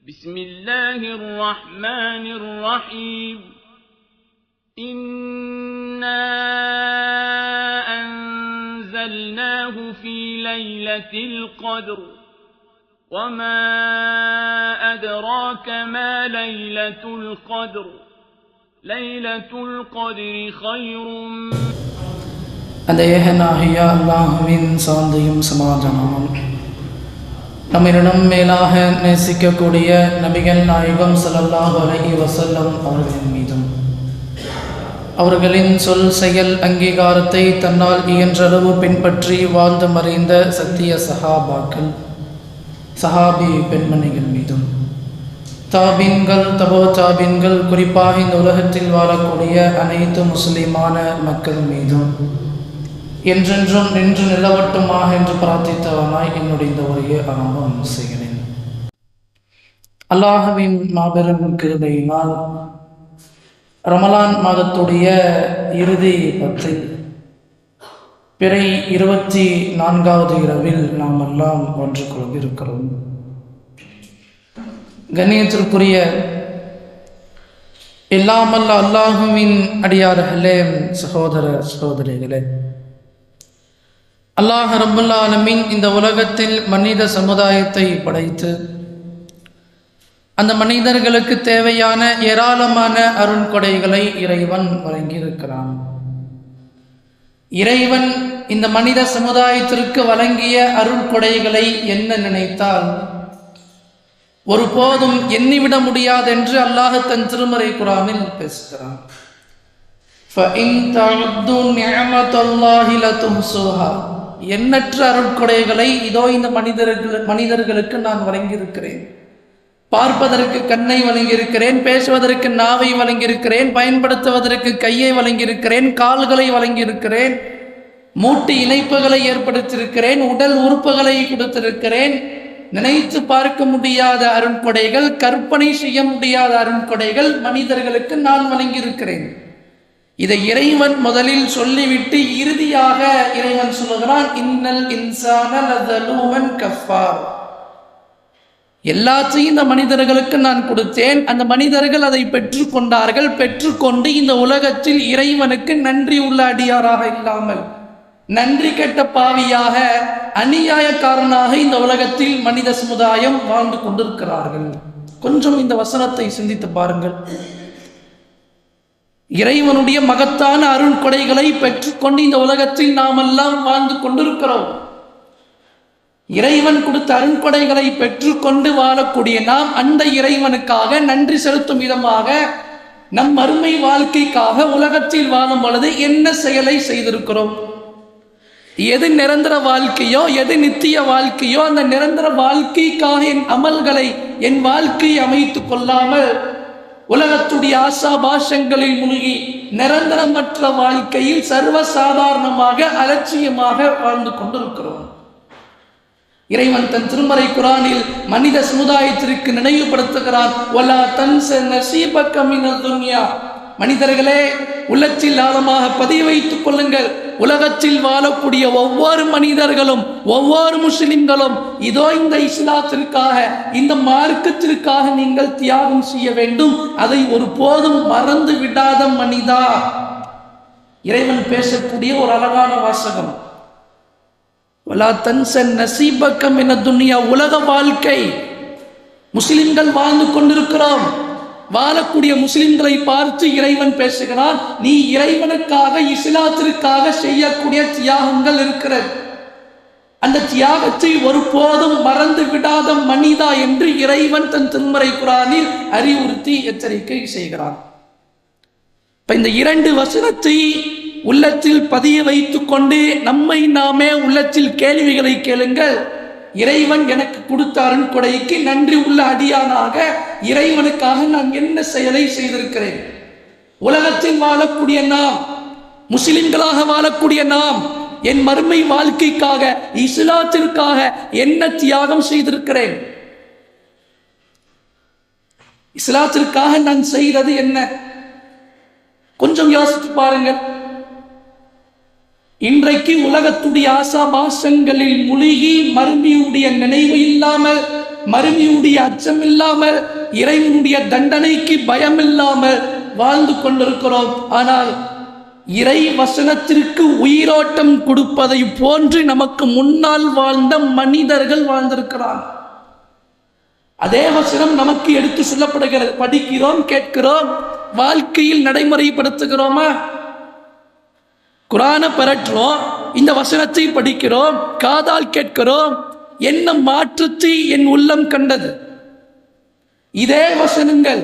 بسم الله الرحمن الرحيم إنا أنزلناه في ليلة القدر وما أدراك ما ليلة القدر ليلة القدر خير அந்த ஏகனாகிய அல்லாஹ்வின் சாந்தியும் சமாதானமும் நம்மிடம் மேலாக நேசிக்கக்கூடிய நபிகள் நாயகம் ஸல்லல்லாஹு அலைஹி வஸல்லம் அவர்களின் மீதும் அவர்களின் சொல் செயல் அங்கீகாரத்தை தன்னால் இயன்றளவு பின்பற்றி வாழ்ந்து மறைந்த சத்திய சஹாபி பெண்மணிகள் மீதும் தாபின்கள் தபோ தாபின்கள் குறிப்பாக இந்த உலகத்தில் வாழக்கூடிய அனைத்து முஸ்லிமான மக்கள் மீதும் என்றென்றும் நின்று நிலவட்டுமாக என்று பிரார்த்தித்தவனாய் என்னுடைய இந்த உரையை ஆரம்பம் செய்கிறேன். அல்லாஹ்வின் மாபெரும் கிருபையினால் ரமலான் மாதத்துடைய இறுதி பத்தில் பிறை 24வது இரவில் நாம் எல்லாம் ஒன்று கொண்டிருக்கிறோம். கண்ணியத்திற்குரிய எல்லாமல்ல அல்லாஹுவின் அடியார்களே, சகோதர சகோதரிகளே, அல்லாஹ் ரப்பல் ஆலமீன் இந்த உலகத்தில் மனித சமுதாயத்தை படைத்து அந்த மனிதர்களுக்கு தேவையான ஏராளமான அருண்கொடைகளை இறைவன் வழங்கியிருக்கிறான். இறைவன் இந்த மனித சமுதாயத்திற்கு வழங்கிய அருண்கொடைகளை என்ன நினைத்தால் ஒருபோதும் எண்ணிவிட முடியாதென்று அல்லாஹ் தன் திருமறை குர்ஆனில் பேசுகிறான். எண்ணற்ற அருட்கொடைகளை இதோ இந்த மனிதர்களுக்கு நான் வழங்கியிருக்கிறேன். பார்ப்பதற்கு கண்ணை வழங்கியிருக்கிறேன், பேசுவதற்கு நாவை வழங்கியிருக்கிறேன், பயன்படுத்துவதற்கு கையை வழங்கியிருக்கிறேன், கால்களை வழங்கியிருக்கிறேன், மூட்டு இணைப்புகளை ஏற்படுத்தியிருக்கிறேன், உடல் உறுப்புகளை கொடுத்திருக்கிறேன். நினைத்து பார்க்க முடியாத அருண்கொடைகள், கற்பனை செய்ய முடியாத அருண்கொடைகள் மனிதர்களுக்கு நான் வழங்கியிருக்கிறேன். இதை இறைவன் முதலில் சொல்லிவிட்டு இறுதியாக இறைவன் சொல்லுகிறான், இன்னல் இன்சான லஸலூமன் கஃபார். எல்லாத்தையும் இந்த மனிதர்களுக்கு நான் கொடுத்தேன். அந்த மனிதர்கள் அதை பெற்றுக்கொண்டார்கள். பெற்றுக்கொண்டு இந்த உலகத்தில் இறைவனுக்கு நன்றி உள்ள அடியாராக இல்லாமல் நன்றி கெட்ட பாவியாக, அநியாயக்காரனாக இந்த உலகத்தில் மனித சமுதாயம் வாழ்ந்து கொண்டிருக்கிறார்கள். கொஞ்சம் இந்த வசனத்தை சிந்தித்து பாருங்கள். இறைவனுடைய மகத்தான அருண்கொடைகளை பெற்றுக்கொண்டு இந்த உலகத்தில் நாம் எல்லாம் வாழ்ந்து கொண்டிருக்கிறோம். இறைவன் கொடுத்த அருண்கொடைகளை பெற்றுக்கொண்டு வாழக்கூடிய நாம் அந்த இறைவனுக்காக நன்றி செலுத்தும் விதமாக நம் மறுமை வாழ்க்கைக்காக உலகத்தில் வாழும் பொழுது என்ன செயலை செய்திருக்கிறோம்? எது நிரந்தர வாழ்க்கையோ, எது நித்திய வாழ்க்கையோ, அந்த நிரந்தர வாழ்க்கைக்காக என் அமல்களை, என் வாழ்க்கையை அமைத்துக் கொள்ளாமல் உலகத்துடைய ஆசாபாசங்களில் மூழ்கி நிரந்தரமற்ற வாழ்க்கையில் சர்வசாதாரணமாக அலட்சியமாக வாழ்ந்து கொண்டிருக்கிறோம். இறைவன் தன் திருமறை குர்ஆனில் மனித சமுதாயத்திற்கு நினைவுபடுத்துகிறான், வலா தன்ஸ நஸீபக மினத் துன்யா. மனிதர்களே, உள்ளத்தில் ஆழமாக பதிய வைத்துக் கொள்ளுங்கள். உலகத்தில் வாழக்கூடிய ஒவ்வொரு மனிதர்களும், ஒவ்வொரு முஸ்லிம்களும் இதோ இந்த இஸ்லாத்திற்காக, இந்த மார்க்கத்திற்காக நீங்கள் தியாகம் செய்ய வேண்டும். அதை ஒருபோதும் மறந்து விடாத மனிதா. இறைவன் பேசக்கூடிய ஒரு அழகான வாசகம், வலா தன்ஸ நஸீபக மினத் துன்யா. உலக வாழ்க்கை, முஸ்லிம்கள் வாழ்ந்து கொண்டிருக்கிறோம். வாழக்கூடிய முஸ்லிம்களை பார்த்து இறைவன் பேசுகிறான், நீ இறைவனுக்காக, இஸ்லாத்திற்காக செய்யக்கூடிய தியாகங்கள் இருக்கிறது. அந்த தியாகத்தை ஒருபோதும் மறந்து விடாத மனிதா என்று இறைவன் தன் திருமறை குர்ஆனில் அறிவுறுத்தி எச்சரிக்கை செய்கிறான். இப்ப இந்த இரண்டு வசனத்தை உள்ளத்தில் பதிய வைத்துக் கொண்டு நம்மை நாமே உள்ளத்தில் கேள்விகளை கேளுங்கள். இறைவன் எனக்கு கொடுத்த அருண்கொடைக்கு நன்றி உள்ள அடியானாக இறைவனுக்காக நான் என்ன செயலை செய்திருக்கிறேன்? உலகத்தில் வாழக்கூடிய நாம், முஸ்லிம்களாக வாழக்கூடிய நாம், என் மறுமை வாழ்க்கைக்காக, இஸ்லாத்திற்காக என்ன தியாகம் செய்திருக்கிறேன்? இஸ்லாத்திற்காக நான் செய்தது என்ன? கொஞ்சம் யோசித்து பாருங்கள். இன்றைக்கு உலகத்துடைய ஆசாபாசங்களில் முழுகி மறுமையுடைய நினைவு இல்லாமல் மறுமையுடைய அச்சம் இல்லாமல், இறைவனுடைய தண்டனைக்கு பயம் இல்லாமல் வாழ்ந்து கொண்டிருக்கிறோம். ஆனால் இறை வசனத்திற்கு உயிரோட்டம் கொடுப்பதை போன்று நமக்கு முன்னால் வாழ்ந்த மனிதர்கள் வாழ்ந்திருக்கிறார். அதே வசனம் நமக்கு எடுத்து சொல்லப்படுகிறது. படிக்கிறோம், கேட்கிறோம், வாழ்க்கையில் நடைமுறைப்படுத்துகிறோமா? குரானை பரட்டுறோம், இந்த வசனத்தை படிக்கிறோம், காதால் கேட்கிறோம், என்ன மாற்றத்தை என் உள்ளம் கண்டது? இதே வசனங்கள்,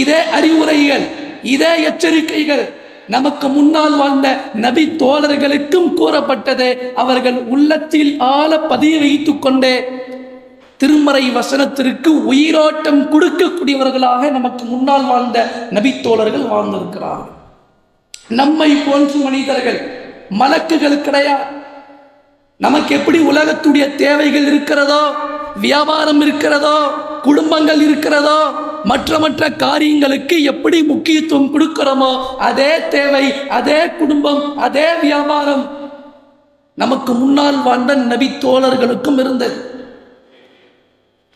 இதே அறிவுரைகள், இதே எச்சரிக்கைகள் நமக்கு முன்னால் வாழ்ந்த நபி தோழர்களுக்கும் கூறப்பட்டது. அவர்கள் உள்ளத்தில் ஆழ பதிய வைத்துக் கொண்டே திருமறை வசனத்திற்கு உயிரோட்டம் கொடுக்கக்கூடியவர்களாக நமக்கு முன்னால் வாழ்ந்த நபி தோழர்கள் வாழ்ந்திருக்கிறார்கள். நம்மை போன்ற மனிதர்கள் மலக்குகள் கிடையாது. நமக்கு எப்படி உலகத்துடைய தேவைகள் இருக்கிறதோ, வியாபாரம் இருக்கிறதோ, குடும்பங்கள் இருக்கிறதோ, மற்ற காரியங்களுக்கு எப்படி முக்கியத்துவம் கொடுக்கிறோமோ அதே தேவை, அதே குடும்பம், அதே வியாபாரம் நமக்கு முன்னால் வாழ்ந்த நபி தோழர்களுக்கும் இருந்தது.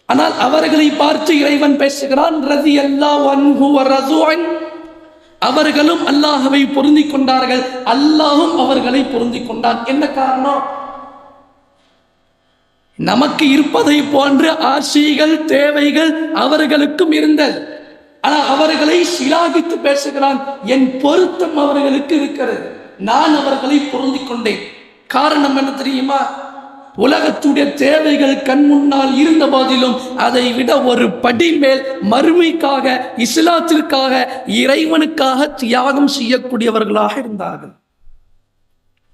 ஆனால் அவர்களை பார்த்து இறைவன் பேசுகிறான், ரலியல்லாஹு அன்ஹு வ ரதுஅன். அவர்களும் அல்லாஹ்வை பொருந்திக் கொண்டார்கள், அல்லாஹ்வும் அவர்களை பொருந்திக் கொண்டான். என்ன காரணம்? நமக்கு இருப்பதை போன்ற ஆசைகள், தேவைகள் அவர்களுக்கும் இருந்தது. ஆனால் அவர்களை சிலாகித்து பேசுகிறான், என் பொருத்தம் அவர்களுக்கு இருக்கிறது, நான் அவர்களை பொருந்திக் கொண்டேன். காரணம் என்ன தெரியுமா? உலகத்துடைய தேவைகள் கண் முன்னால் இருந்த போதிலும் அதை விட ஒரு படி மேல் மறுமைக்காக, இஸ்லாத்திற்காக, இறைவனுக்காக தியாகம் செய்யக்கூடியவர்களாக இருந்தார்கள்.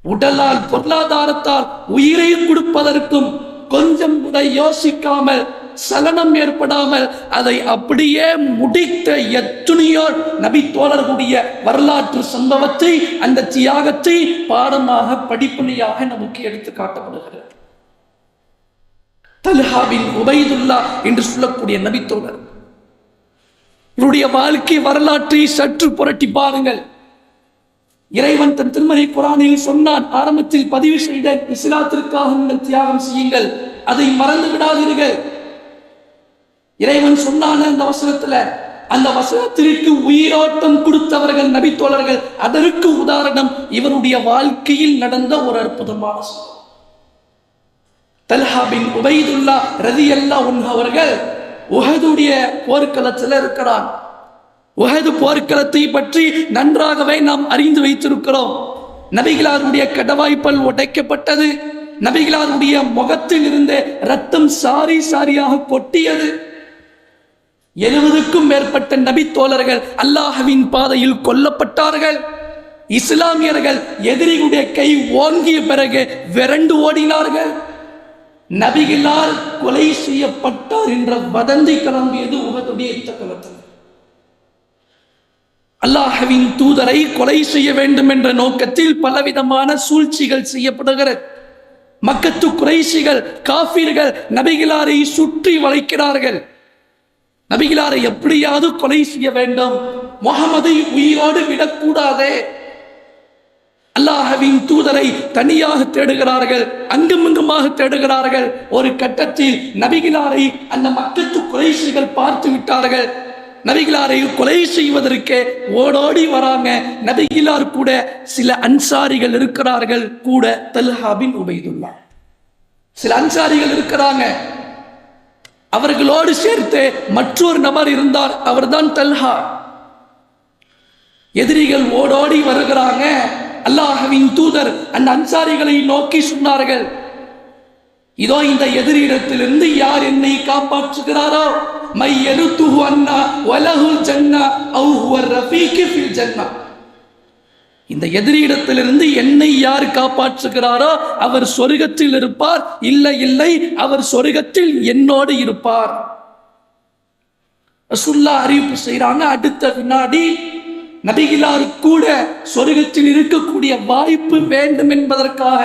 உடலால், பொருளாதாரத்தால் உயிரை கொடுப்பதற்கும் கொஞ்சம் கூட யோசிக்காமல், சலனம் ஏற்படாமல் அதை அப்படியே முடித்த எத்தனையோ நபி தோழர்களுடைய வரலாற்று சம்பவத்தை, அந்த தியாகத்தை பாடமாக, படிப்பணியாக நமக்கு எடுத்து காட்டப்படுகிறது. தல்ஹா பின் உபைதுல்லா என்று சொல்லக்கூடிய நபி தோழர், இவருடைய வாழ்க்கை வரலாற்றை சற்று புரட்டி பாருங்கள். இறைவன் தன் திருமறை குரானில் சொன்னான், ஆரம்பத்தில் பதிவு செய்த இஸ்லாத்திற்காக நீங்கள் தியாகம் செய்யுங்கள், அதை மறந்து விடாதீர்கள். இறைவன் சொன்னான் அந்த வசனத்துல, அந்த வசனத்திற்கு உயிரோட்டம் கொடுத்தவர்கள் நபி தோழர்கள். அதற்கு உதாரணம் இவருடைய வாழ்க்கையில் நடந்த ஒரு அற்புதமான சம்பவம். தல்ஹா பின் உபைதுல்லா ரலியல்லாஹு அன்ஹு அவர்கள் உஹதுடைய போர்க்களத்தில் இருக்கிறான். உஹது போர்க்களத்தை பற்றி நன்றாகவே நாம் அறிந்து வைத்திருக்கிறோம். நபிகளாருடைய கடவாய்ப்பல் உடைக்கப்பட்டது, நபிகளாருடைய முகத்தில் இருந்த ரத்தம் சாரி சாரியாக கொட்டியது. 70க்கும் மேற்பட்ட நபி தோழர்கள் அல்லாஹ்வின் பாதையில் கொல்லப்பட்டார்கள். இஸ்லாமியர்கள் எதிரிகளுடைய கை ஓங்கிய பிறகு விரண்டு ஓடினார்கள். நபிகளார் கொலை செய்யப்பட்டார் என்ற வதந்தி கிளம்பியது உஹதுடைய யுத்தகளத்தில். அல்லாஹ்வின் தூதரை கொலை செய்ய வேண்டும் என்ற நோக்கத்தில் பலவிதமான சூழ்ச்சிகள் செய்யப்படுகிறது. மக்கத்து குறைஷிகள், காஃபிர்கள் நபிகளாரை சுற்றி வளைக்கிறார்கள். நபிகளாரை எப்படியாவது கொலை செய்ய வேண்டும், முஹம்மதை உயிரோடு விடக்கூடாதே. அல்லாஹ்வின் தூதரை தனியாக தேடுகிறார்கள், அங்குமிங்குமாக தேடுகிறார்கள். ஒரு கட்டத்தில் நபிகளாரை அந்த மக்கத்து குறைஷிகள் பார்த்து விட்டார்கள். நபிகளாரை கொலை செய்வதற்கு ஓடோடி வராங்க. நபிகளார் கூட சில அன்சாரிகள் இருக்கிறார்கள், கூட தல்ஹா பின் உபைதுல்லா சில அன்சாரிகள் இருக்கிறாங்க. அவர்களோடு சேர்த்து மற்றொரு நபர் இருந்தார், அவர்தான் தல்ஹா. எதிரிகள் ஓடோடி வருகிறாங்க. அல்லாஹ்வின் தூதர் அந்த அன்சாரிகளை நோக்கி சொன்னார்கள், இதோ இந்த எதிரிடத்திலிருந்து யார் என்னை காப்பாற்றுகிறாரோ, மையருத்துஹு அன்னா வலஹுல் ஜன்னா அவ் ஹுவர் ரஃபீகி ஃபில் ஜன்னா, இந்த எதிரிடத்திலிருந்து என்னை யார் காப்பாற்றுகிறாரோ அவர் சொர்க்கத்தில் இருப்பார், இல்லை இல்லை அவர் சொர்க்கத்தில் என்னோடு இருப்பார். ரசூலுல்லாஹ் அறிவிப்பு செய்றாங்க. அடுத்த வினாடி நபிகளார் கூட சொர்க்கத்தில் இருக்கக்கூடிய வாய்ப்பு வேண்டும் என்பதற்காக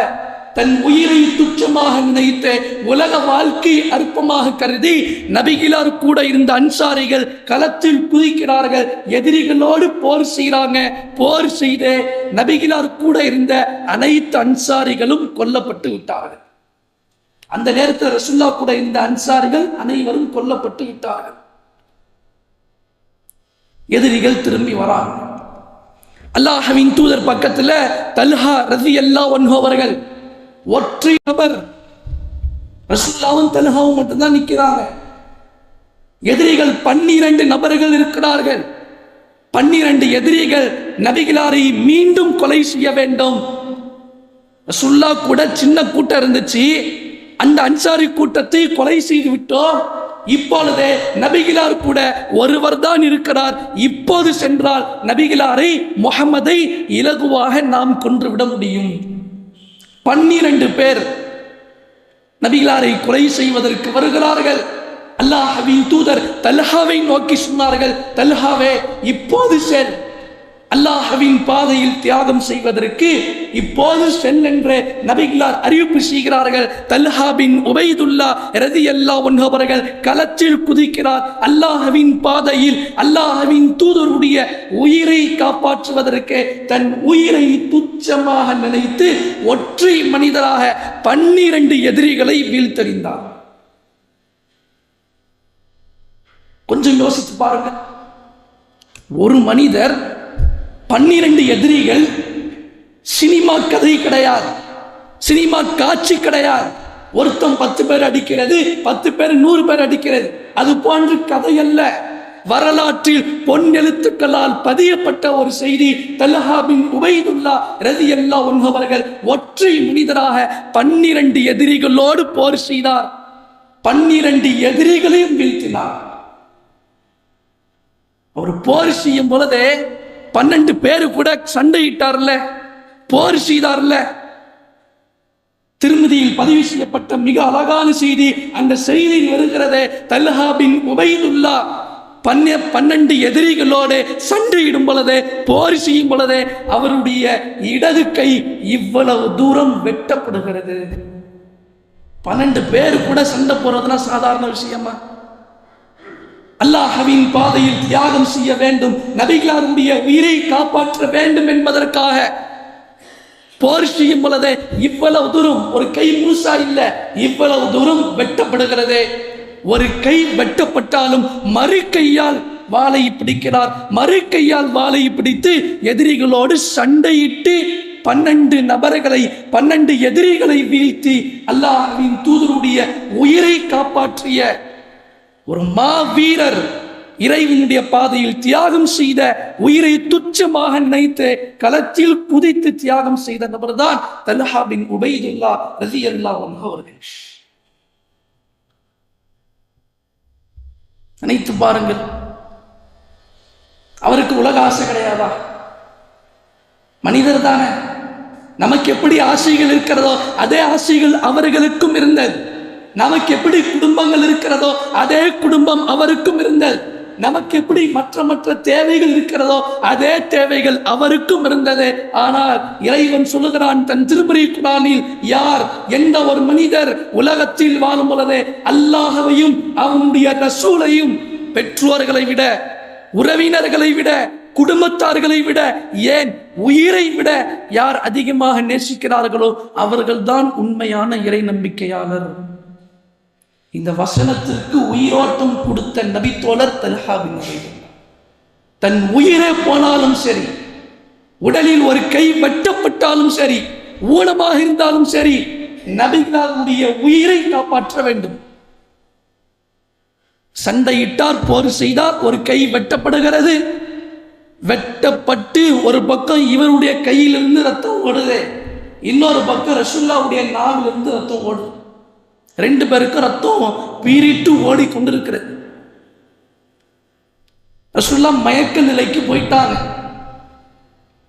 தன் உயிரை துச்சமாக நினைத்து, உலக வாழ்க்கை அற்பமாக கருதி நபிகளார் கூட இருந்த அன்சாரிகள் களத்தில் குதிக்கிறார்கள். எதிரிகளோடு போர் செய்கிறாங்க. போர் செய்து நபிகளார் கூட இருந்த அனைத்து அன்சாரிகளும் கொல்லப்பட்டு விட்டார்கள். அந்த நேரத்தில் ரசூலுல்லா கூட இந்த அன்சாரிகள் அனைவரும் கொல்லப்பட்டு விட்டார்கள். எதிரிகள் திரும்பி வராங்க. அல்லாஹ்வின் தூதர் பக்கத்துல தல்ஹா ரலியல்லாஹு அன்ஹு அவர்கள் ஒற்றை நபர், ரசூலுல்லாவும் தல்ஹாவும் மட்டும்தான் நிற்கிறாங்க. எதிரிகள் 12 நபர்கள் இருக்கிறார்கள். 12 எதிரிகள் நபிகளாரை மீண்டும் கொலை செய்ய வேண்டும். ரசூலுல்லா கூட சின்ன கூட்டம் இருந்துச்சு, அந்த அன்சாரி கூட்டத்தை கொலை செய்து விட்டோம். இப்பொழுது நபிகளார் கூட ஒருவர் தான் இருக்கிறார். இப்போது சென்றால் நபிகளாரை முஹம்மதை இலகுவாக நாம் கொன்றுவிட முடியும். 12 பேர் நபிகளாரை கொலை செய்வதற்கு வருகிறார்கள். அல்லாஹ்வின் தூதர் தல்ஹாவை நோக்கி சொன்னார்கள், தல்ஹாவே இப்போது செல், அல்லாஹ்வின் பாதையில் தியாகம் செய்வதற்கு இப்போது செல் என்று நபிகளார் அறிவிப்பு செய்கிறார்கள். தல்ஹா பின் உபைதுல்லா ரலியல்லாஹு அன்ஹு அவர்கள் களத்தில் குதிக்கிறார். அல்லாஹ்வின் பாதையில் அல்லாஹ்வின் தூதருடைய உயிரை காப்பாற்றுவதற்கு தன் உயிரை துச்சமாக நினைத்து ஒற்றை மனிதராக 12 எதிரிகளை வீழ்த்தெறிந்தார். கொஞ்சம் யோசித்து பாருங்க. ஒரு மனிதர் 12 எதிரிகள். சினிமா கதை கிடையாது, சினிமா காட்சி கிடையாது. ஒருத்தன் 10 பேர் அடிக்கிறது, 10 பேர் 100 பேர் அடிக்கிறது, அது போன்ற கதை அல்ல. வரலாற்றில் பொன் எழுத்துக்களால் பதியப்பட்ட ஒரு செய்தி. தல்ஹா பின் உபைதுல்லா ரலியல்லாஹு அன்ஹு அவர்கள் ஒற்றை மனிதராக 12 எதிரிகளோடு போர் செய்தார். 12 எதிரிகளையும் வீழ்த்தினார். அவர் போர் செய்யும் பொழுதே 12 பேரு கூட சண்டையிட்டார்ல, போர் செய்தார்ல. திருமதியில் பதிவு செய்யப்பட்ட மிக அழகான செய்தி. அந்த செய்தியில் வருகிறதே, தல்ஹா பின் உபைதுல்லா 12 எதிரிகளோடு சண்டையிடும் பொழுதே, போர் செய்யும் பொழுதே அவருடைய இடது கை இவ்வளவு தூரம் வெட்டப்படுகிறது. 12 பேரு கூட சண்டை போறதுனா சாதாரண விஷயமா? அல்லாஹ்வின் பாதையில் தியாகம் செய்ய வேண்டும், நபிகளாருடைய உயிரை காப்பாற்ற வேண்டும் என்பதற்காக போர் செய்யும் பொழுது இவ்வளவு தூரம், ஒரு கை முழுசா இல்ல, இவ்வளவு தூரம் வெட்டப்படுகிறது. ஒரு கை வெட்டப்பட்டாலும் மறு கையால் வாளை பிடிக்கிறார். மறு கையால் வாளை பிடித்து எதிரிகளோடு சண்டையிட்டு 12 நபர்களை, 12 எதிரிகளை வீழ்த்தி அல்லாஹ்வின் தூதருடைய உயிரை காப்பாற்றிய ஒரு மாவீரர், இறைவனுடைய பாதையில் தியாகம் செய்த, உயிரை துச்சமாக நினைத்து களத்தில் குதித்து தியாகம் செய்த நபர் தான் தல்ஹா பின் உபைதுல்லா ரலியல்லாஹு அன்ஹு அவர்கள். நினைத்து பாருங்கள், அவருக்கு உலக ஆசை கிடையாதா? மனிதர் தானே. நமக்கு எப்படி ஆசைகள் இருக்கிறதோ அதே ஆசைகள் அவர்களுக்கும் இருந்தது. நமக்கு எப்படி குடும்பங்கள் இருக்கிறதோ அதே குடும்பம் அவருக்கும் இருந்தது. நமக்கு எப்படி மற்ற தேவைகள் இருக்கிறதோ அதே தேவைகள் அவருக்கும் இருந்தது. ஆனால் இறைவன் சொல்லுகிறான் தன் திருமறை குர்ஆனில், யார் எந்த ஒரு மனிதர் உலகத்தில் வாழும் பொழுது அல்லாஹ்வையும் அவனுடைய ரசூலையும் பெற்றோர்களை விட, உறவினர்களை விட, குடும்பத்தார்களை விட, ஏன் உயிரை விட யார் அதிகமாக நேசிக்கிறார்களோ அவர்கள்தான் உண்மையான இறை நம்பிக்கையாளர். இந்த வசனத்திற்கு உயிரோட்டம் கொடுத்த நபி தோழர் தல்ஹா பின் உபைதுல்லா. தன் உயிரே போனாலும் சரி, உடலில் ஒரு கை வெட்டப்பட்டாலும் சரி, ஊனமாக இருந்தாலும் சரி, நபிகளுடைய உயிரை காப்பாற்ற வேண்டும். சண்டையிட்டார், போர் செய்தார், ஒரு கை வெட்டப்படுகிறது. வெட்டப்பட்டு ஒரு பக்கம் இவருடைய கையிலிருந்து ரத்தம் ஓடுது, இன்னொரு பக்கம் ரசூலுல்லாஹ்வுடைய நாவிலிருந்து ரத்தம் ஓடுது. 2 பேருக்கும் ரத்தம் பீறிட்டு ஓடிக்கொண்டிருக்கிறது. ரசூலுல்லாஹ் மயக்க நிலைக்கு போயிட்டாங்க.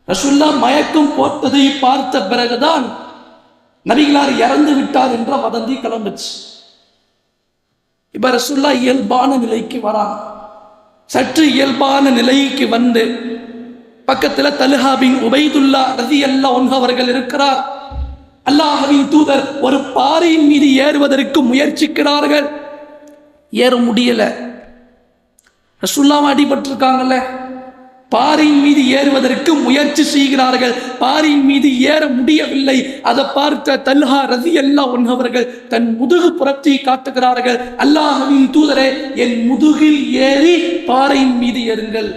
ரசூலுல்லாஹ் மயக்கம் போட்டதை பார்த்த பிறகுதான் நபிகளார் இறந்து விட்டார் என்ற வதந்தி கிளம்புச்சு. இப்ப ரசூலுல்லாஹ் இயல்பான நிலைக்கு வராங்க. சற்று இயல்பான நிலைக்கு வந்து பக்கத்துல தல்ஹா பின் உபைதுல்லா ரலியல்லாஹு அன்ஹு அவர்கள் இருக்கிறார். அல்லாஹ்வின் தூதர் ஒரு பாறையின் மீது ஏறுவதற்கு முயற்சிக்கிறார்கள், ஏற முடியல. ரசூலுல்லாஹ் அடிபட்டிருக்காங்கல்ல, பாறையின் மீது ஏறுவதற்கு முயற்சி செய்கிறார்கள். பாறையின் மீது ஏற முடியவில்லை. அதை பார்த்த தல்ஹா ரலியல்லாஹு அன்ஹு அவர்கள் தன் முதுகு புறத்தை காட்டுகிறார்கள். அல்லாஹ்வின் தூதரே, என் முதுகில் ஏறி பாறையின் மீது ஏறுங்கள்.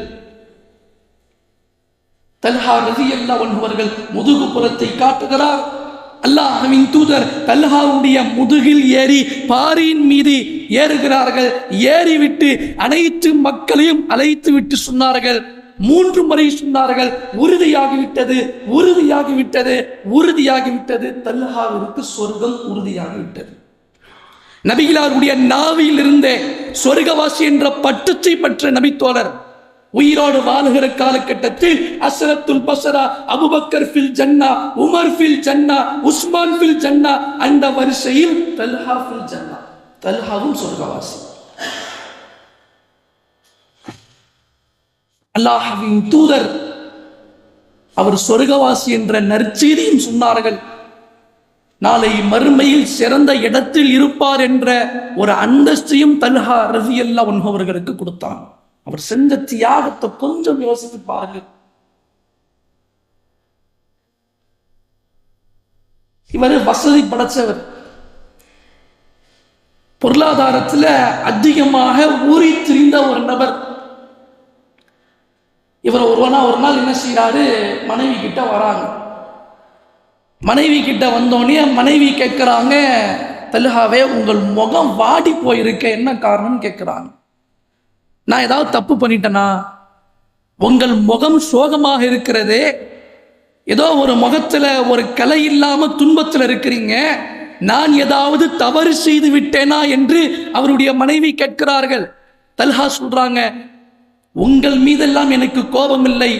தல்ஹா ரலியல்லாஹு அன்ஹு அவர்கள் முதுகு புறத்தை காட்டுகிறார். அல்லாஹ்வின் தூதர் தல்ஹாவுடைய முதுகில் ஏறி பாறையின் மீது ஏறுகிறார்கள். ஏறிவிட்டு அனைத்து மக்களையும் அழைத்து விட்டு சொன்னார்கள், 3 முறை சொன்னார்கள், உறுதியாகிவிட்டது, உறுதியாகிவிட்டது, உறுதியாகிவிட்டது. தல்ஹாவிற்கு சொர்க்கம் உறுதியாகிவிட்டது. நபிகளாருடைய நாவில் இருந்தே சொர்க்கவாசி என்ற பட்டத்தை பெற்ற நபித்தோழர் உயிரோடு வாழுகிற காலகட்டத்தில் அஸ்ரத்துல் பஸ்ரா, அபூபக்கர் ஃபில் ஜன்னா, உமர் ஃபில் ஜன்னா, உஸ்மான் ஃபில் ஜன்னா, அந்த வரிசையில் தல்ஹா ஃபில் ஜன்னா, தல்ஹாவும் சொர்க்கவாசி. அல்லாஹ்வின் தூதர் அவர் சொர்க்கவாசி என்ற நற்செய்தியும் சொன்னார்கள். நாளை மறுமையில் சிறந்த இடத்தில் இருப்பார் என்ற ஒரு அந்தஸ்தையும் தல்ஹா ரலியல்லாஹு அன்ஹு அவர்களுக்கு கொடுத்தான். அவர் செஞ்ச தியாகத்தை கொஞ்சம் யோசித்து பாருங்க. இவர் வசதி படைச்சவர், பொருளாதாரத்தில் அதிகமாக ஊறி திரிந்த ஒரு நபர். இவர் ஒரு நாள் என்ன செய்யறாரு, மனைவி கிட்ட வராங்க. மனைவி கிட்ட வந்தோடனே மனைவி கேட்கிறாங்க, தல்ஹாவே உங்கள் முகம் வாடி போயிருக்க, என்ன காரணம்னு கேட்கிறாங்க. நான் ஏதாவது தப்பு பண்ணிட்டேனா? உங்கள் முகம் சோகமாக இருக்கிறதே, ஏதோ ஒரு முகத்துல ஒரு கலை இல்லாம துன்பத்தில் இருக்கிறீங்க, நான் ஏதாவது தவறு செய்து விட்டேனா என்று அவருடைய மனைவி கேட்கிறார்கள். தல்ஹா சொல்றாங்க, உங்கள் மீதெல்லாம் எனக்கு கோபம் இல்லை,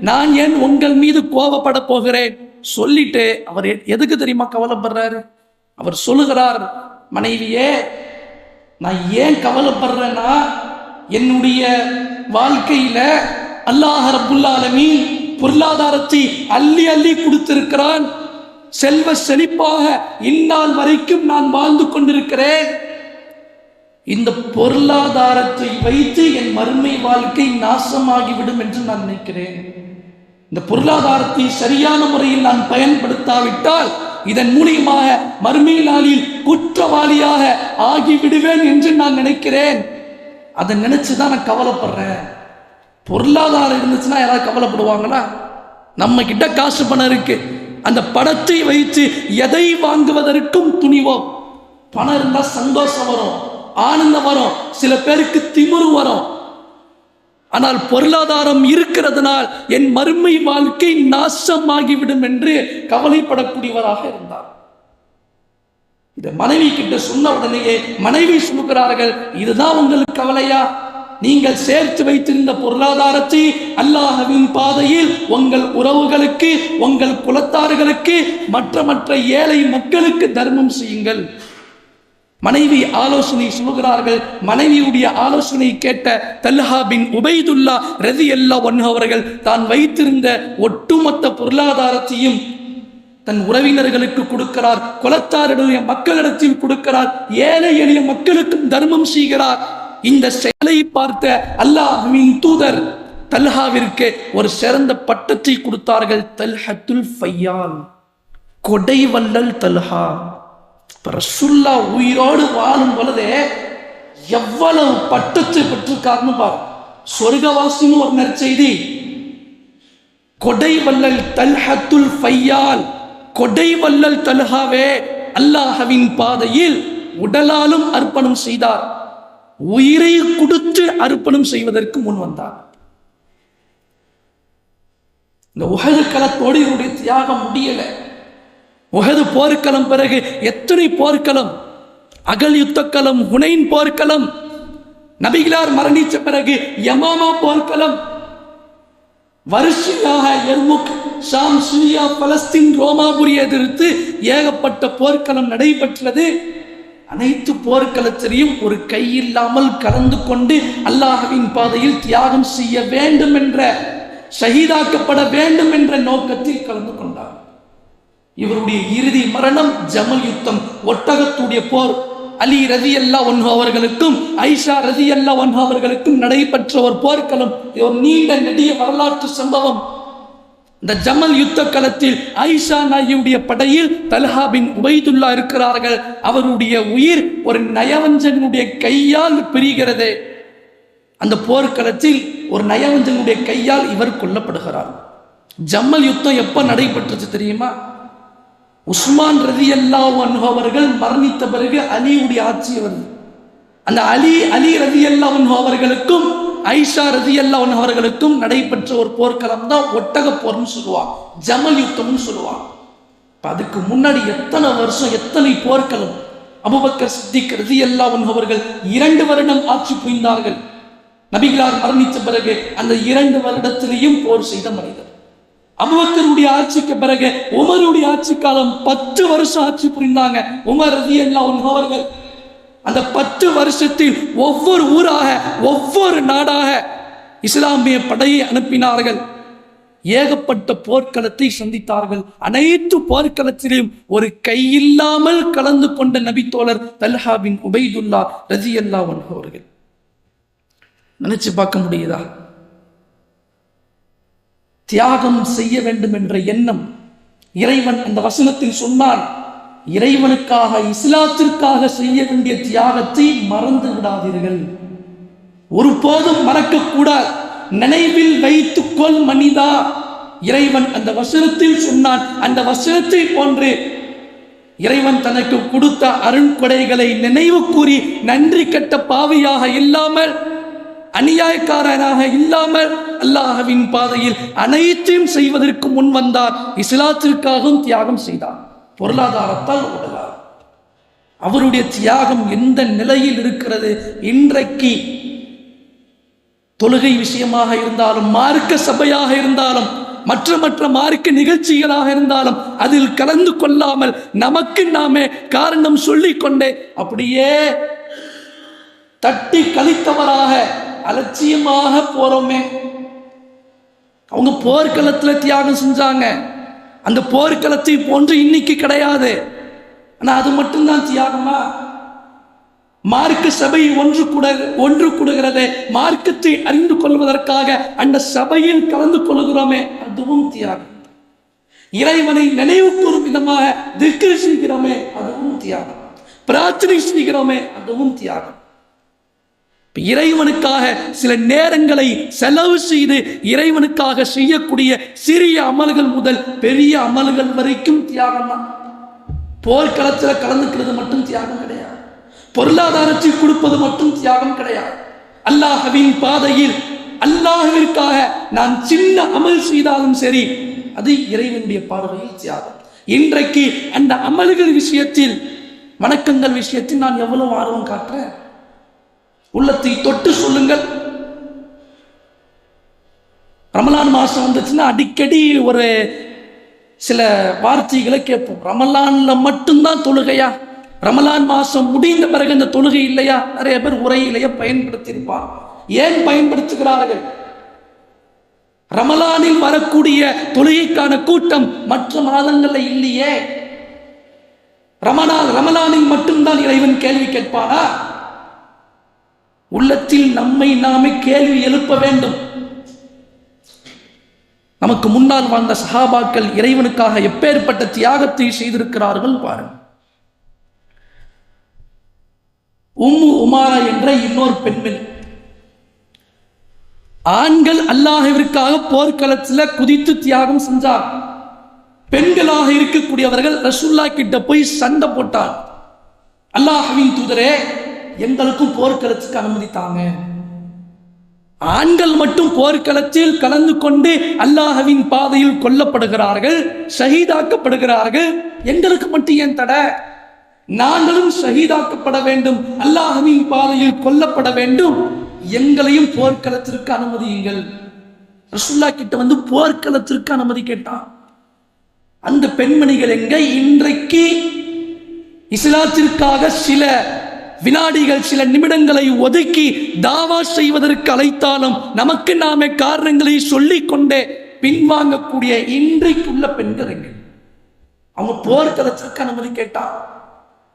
நான் ஏன் உங்கள் மீது கோபப்பட போகிறேன் சொல்லிட்டு அவர் எதுக்கு தெரியுமா கவலைப்படுறாரு? அவர் சொல்லுகிறார், மனைவியே, நான் ஏன் கவலைப்படுறேன்னா, என்னுடைய வாழ்க்கையில அல்லாஹ் ரப்புல் ஆலமீன் பொருளாதாரத்தை அள்ளி அள்ளி கொடுத்திருக்கிறான். செல்வ செழிப்பாக இந்நாள் வரைக்கும் நான் வாழ்ந்து கொண்டிருக்கிறேன். இந்த பொருளாதாரத்தை வைத்து என் மறுமை வாழ்க்கை நாசமாகிவிடும் என்று நான் நினைக்கிறேன். இந்த பொருளாதாரத்தை சரியான முறையில் நான் பயன்படுத்தாவிட்டால் இதன் மூலியமாக மறுமை நாளில் குற்றவாளியாக ஆகிவிடுவேன் என்று நான் நினைக்கிறேன். அதை நினைச்சுதான் நான் கவலைப்படுறேன். பொருளாதாரம் இருந்துச்சுன்னா யாராவது கவலைப்படுவாங்களா? நம்ம கிட்ட காசு பணம் இருக்கு, அந்த பணத்தை வைத்து எதை வாங்குவதற்கும் துணிவோம். பணம் இருந்தா சந்தோஷம் வரும், ஆனந்தம் வரும், சில பேருக்கு திமிரு வரும். ஆனால் பொருளாதாரம் இருக்கிறதுனால் என் மறுமை வாழ்க்கை நாசமாகிவிடும் என்று கவலைப்படக்கூடியவராக இருந்தார். இதை மனைவி கிட்ட சொன்ன உடனேயே மனைவி சொல்லுகிறார்கள், இதுதான் உங்களுக்கு கவலையா? நீங்கள் சேர்த்து வைத்திருந்த பொருளாதாரத்தை அல்லாஹ்வின் பாதையில் உங்கள் உறவுகளுக்கு, உங்கள் குலத்தார்களுக்கு, மற்ற ஏழை மக்களுக்கு தர்மம் செய்யுங்கள். மனைவி ஆலோசனை சொல்கிறார்கள். மனைவியுடைய ஆலோசனை கேட்ட தல்ஹா பின் உபைதுல்லா ரலியல்லாஹு அன்ஹு அவர்கள் தான் வைத்திருந்த ஒட்டுமொத்த பொருளாதாரத்தையும் தன் உறவினர்களுக்கு கொடுக்கிறார், குலத்தாருடைய மக்களிடத்தில் கொடுக்கிறார், ஏழை எளிய மக்களுக்கும் தர்மம் செய்கிறார். இந்த செயலை பார்த்த அல்லாஹ்வின் தூதர் தல்ஹாவிற்கு ஒரு சிறந்த பட்டத்தை கொடுத்தார்கள், தல்ஹத்துல் ஃபையால், கொடை வள்ளல் தல்ஹா. ரசூலுல்லா உயிரோடு வாழும் பொழுதே எவ்வளவு பட்டத்தை பெற்றிருக்காருன்னு பாரு. சொர்க்கவாசின்னு ஒரு நற்செய்தி, கொடை வள்ளல் தல்ஹத்துல் ஃபையால், கொடை வள்ளல் தல்ஹாவே அல்லாஹ்வின் பாதையில் உடலாலும் அர்ப்பணம் செய்தார், உயிரை கொடுத்து அர்ப்பணம் செய்வதற்கு முன் வந்தார். இந்த உஹது களத்தோடு இவருடைய தியாகம் முடியல. உஹது போர்க்களம் பிறகு எத்தனை போர்க்களம், அகல் யுத்தக்களம், ஹுனைன் போர்க்களம், நபிகளார் மரணித்த பிறகு யமாமா போர்க்களம், வரிசையாக எர்முக், ஷாம், சிரியா, பலஸ்தீன், ரோமாபுரியை எதிர்த்து ஏகப்பட்ட போர்க்களம் நடைபெற்றது. அனைத்து போர்க்களத்திலையும் ஒரு கையில்லாமல் கலந்து கொண்டு அல்லாஹ்வின் பாதையில் தியாகம் செய்ய வேண்டும் என்ற, ஷஹீதாக்கப்பட வேண்டும் என்ற நோக்கத்தில் கலந்து கொண்டார். இவருடைய இறுதி மரணம் ஜமல் யுத்தம், ஒட்டகத்துடைய போர். அலி ரலியல்லாஹு அன்ஹு அவர்களுக்கும் ஆயிஷா ரலியல்லாஹு அன்ஹா அவர்களுக்கும் நடைபெற்ற ஒரு போர்க்களம். ஒரு நீண்ட நெடிய வரலாற்று சம்பவம். இந்த ஜமல் யுத்த களத்தில் ஆயிஷா நாயியுடைய படையில் தல்ஹா பின் உபைதுல்லா இருக்கிறார்கள். அவருடைய உயிர் ஒரு நயவஞ்சனுடைய கையால் பிரிகிறது. அந்த போர்க்களத்தில் ஒரு நயவஞ்சனுடைய கையால் இவர் கொல்லப்படுகிறார். ஜமல் யுத்தம் எப்ப நடைபெற்றது தெரியுமா? உஸ்மான் ரலியல்லாஹு அன்ஹு அவர்கள் மரணித்த பிறகு அலியுடைய ஆட்சி வருது. அந்த அலி ரலியல்லாஹு அன்ஹு அவர்களுக்கும் ஆயிஷா ரலியல்லாஹு அன்ஹா அவர்களுக்கும் நடைபெற்ற ஒரு போர்க்களம் தான் ஒட்டக போர்னு சொல்லுவாங்க, ஜமல் யுத்தம்னு சொல்லுவாங்க. அதுக்கு முன்னாடி எத்தனை வருஷம், எத்தனை போர்க்களம். அபூபக்கர் சித்திக் ரலியல்லாஹு அன்ஹு அவர்கள் 2 வருடம் ஆட்சி புரிந்தார்கள். நபிகளார் மரணித்த பிறகு அந்த 2 வருடத்திலேயும் போர் செய்த மனிதர். அபூபக்கருடைய ஆட்சிக்கு பிறகு உமருடைய ஆட்சி காலம் 10 வருஷம் ஆட்சி புரிந்தாங்க உமர் ரலியல்லாஹு அன்ஹு அவர்கள். அந்த 10 வருஷத்தில் ஒவ்வொரு ஊராக, ஒவ்வொரு நாடாக இஸ்லாமிய படையை அனுப்பினார்கள். ஏகப்பட்ட போர்க்களத்தை சந்தித்தார்கள். அனைத்து போர்க்களத்திலும் ஒரு கையில்லாமல் கலந்து கொண்ட நபித்தோழர் தல்ஹா பின் உபைதுல்லா ரலியல்லாஹு அன்ஹு அவர்கள். நினைச்சு பார்க்க முடியுதா? தியாகம் செய்ய வேண்டும் என்ற எண்ணம். இறைவன் அந்த வசனத்தில் சொன்னான், இறைவனுக்காக, இஸ்லாத்திற்காக செய்ய வேண்டிய தியாகத்தை மறந்து விடாதீர்கள். ஒருபோதும் மறக்கக்கூடாது. நினைவில் வைத்துக்கொள் மனிதா. இறைவன் அந்த வசனத்தில் சொன்னான். அந்த வசனத்தை போன்று இறைவன் தனக்கு கொடுத்த அருண்கொடைகளை நினைவு கூறி நன்றி கட்ட பாவியாக இல்லாமல், அநியாயக்காரனாக இல்லாமல் அல்லாஹ்வின் பாதையில் அனைத்தையும் செய்வதற்கு முன் வந்தார். இஸ்லாத்திற்காகவும் தியாகம் செய்தார். பொருளாதாரத்தால் உடலார். அவருடைய தியாகம் எந்த நிலையில் இருக்கிறது? இன்றைக்கு தொழுகை விஷயமாக இருந்தாலும், மார்க்க சபையாக இருந்தாலும், மற்ற மார்க்க நிகழ்ச்சிகளாக இருந்தாலும் அதில் கலந்து கொள்ளாமல் நமக்கு நாமே காரணம் சொல்லிக் கொண்டே அப்படியே தட்டி கழித்தவராக அலட்சியமாக போறோமே. அவங்க போர்க்களத்துல தியாகம் செஞ்சாங்க. அந்த போர்க்களத்தை போன்று இன்னைக்கு கிடையாது. ஆனா அது மட்டும்தான் தியாகமா? மார்க்க சபை ஒன்று கூடுகிறதே, மார்க்கத்தை அறிந்து கொள்வதற்காக அந்த சபையில் கலந்து கொள்கிறோமே, அதுவும் தியாகம். இறைவனை நினைவு கூறும் விதமாக திக்ர் செய்கிறோமே, அதுவும் தியாகம். பிரார்த்தனை செய்கிறோமே, அதுவும் தியாகம். இறைவனுக்காக சில நேரங்களை செலவு செய்து இறைவனுக்காக செய்யக்கூடிய சிறிய அமல்கள் முதல் பெரிய அமல்கள் வரைக்கும் தியாகம் தான். போர்க்களத்தில் கலந்துக்கிறது மட்டும் தியாகம் கிடையாது. பொருளாதாரத்தை கொடுப்பது மட்டும் தியாகம் கிடையாது. அல்லாஹ்வின் பாதையில் அல்லாஹ்விற்காக நான் சின்ன அமல் செய்தாலும் சரி, அது இறைவனுடைய பார்வையில் தியாகம். இன்றைக்கு அந்த அமல்கள் விஷயத்தில், வணக்கங்கள் விஷயத்தில் நான் எவ்வளவு ஆர்வம் காட்டுறேன்? உள்ளத்தை தொட்டு சொல்லுங்கள். ரமலான் மாசம் வந்துச்சுன்னா அடிக்கடி ஒரு சில வார்த்தைகளை கேட்போம். ரமலான்ல மட்டும்தான் தொழுகையா? ரமலான் மாசம் முடிந்த பிறகு இந்த தொழுகை இல்லையா? நிறைய பேர் உரையிலேயே பயன்படுத்தியிருப்பார். ஏன் பயன்படுத்துகிறார்கள்? ரமலானில் வரக்கூடிய தொழுகைக்கான கூட்டம் மற்ற மாதங்கள்ல இல்லையே. ரமலானில் மட்டும்தான் இறைவன் கேள்வி கேட்பானா? உள்ளத்தில் நம்மை நாமே கேள்வி எழுப்ப வேண்டும். நமக்கு முன்னால் வாழ்ந்த சஹாபாக்கள் இறைவனுக்காக எப்பேற்பட்ட தியாகத்தை செய்திருக்கிறார்கள் பாருங்கள். உம்மு உமாரா என்ற இன்னொரு பெண்மணி, ஆண்கள் அல்லாஹ்விற்காக போர்க்களத்தில் குதித்து தியாகம் செஞ்சார். பெண்களாக இருக்கக்கூடியவர்கள் ரசூலுல்லாஹ் கிட்ட போய் சண்டை போட்டார். அல்லாஹ்வின் தூதரே, எங்களுக்கும் போர்க்களத்துக்கு அனுமதித்தாங்க. ஆண்கள் மட்டும் போர்க்களத்தில் கலந்து கொண்டு அல்லாஹ்வின் பாதையில் கொல்லப்படுகிறார்கள், ஷஹீதாக்கப்படுகிறார்கள். எங்களுக்கு மட்டும் ஏன் தடை? நாங்களும் ஷஹீதாக்கப்பட வேண்டும், அல்லாஹ்வின் பாதையில் கொல்லப்பட வேண்டும். எங்களையும் போர்க்களத்திற்கு அனுமதியுங்கள். ரசூலுல்லாஹ் கிட்ட வந்து போர்க்களத்திற்கு அனுமதி கேட்டான். அந்த பெண்மணிகள் எங்க? இன்றைக்கு இஸ்லாத்திற்காக சில வினாடிகள், சில நிமிடங்களை ஒதுக்கி தாவா செய்வதற்கு அழைத்தாலும் நமக்கு நாமே காரணங்களை சொல்லிக் கொண்டே பின்வாங்கக்கூடிய இன்றைக்குள்ள பெண்கள் எங்க? அவங்க போர்க்களத்திற்கு அனுமதி கேட்டான்.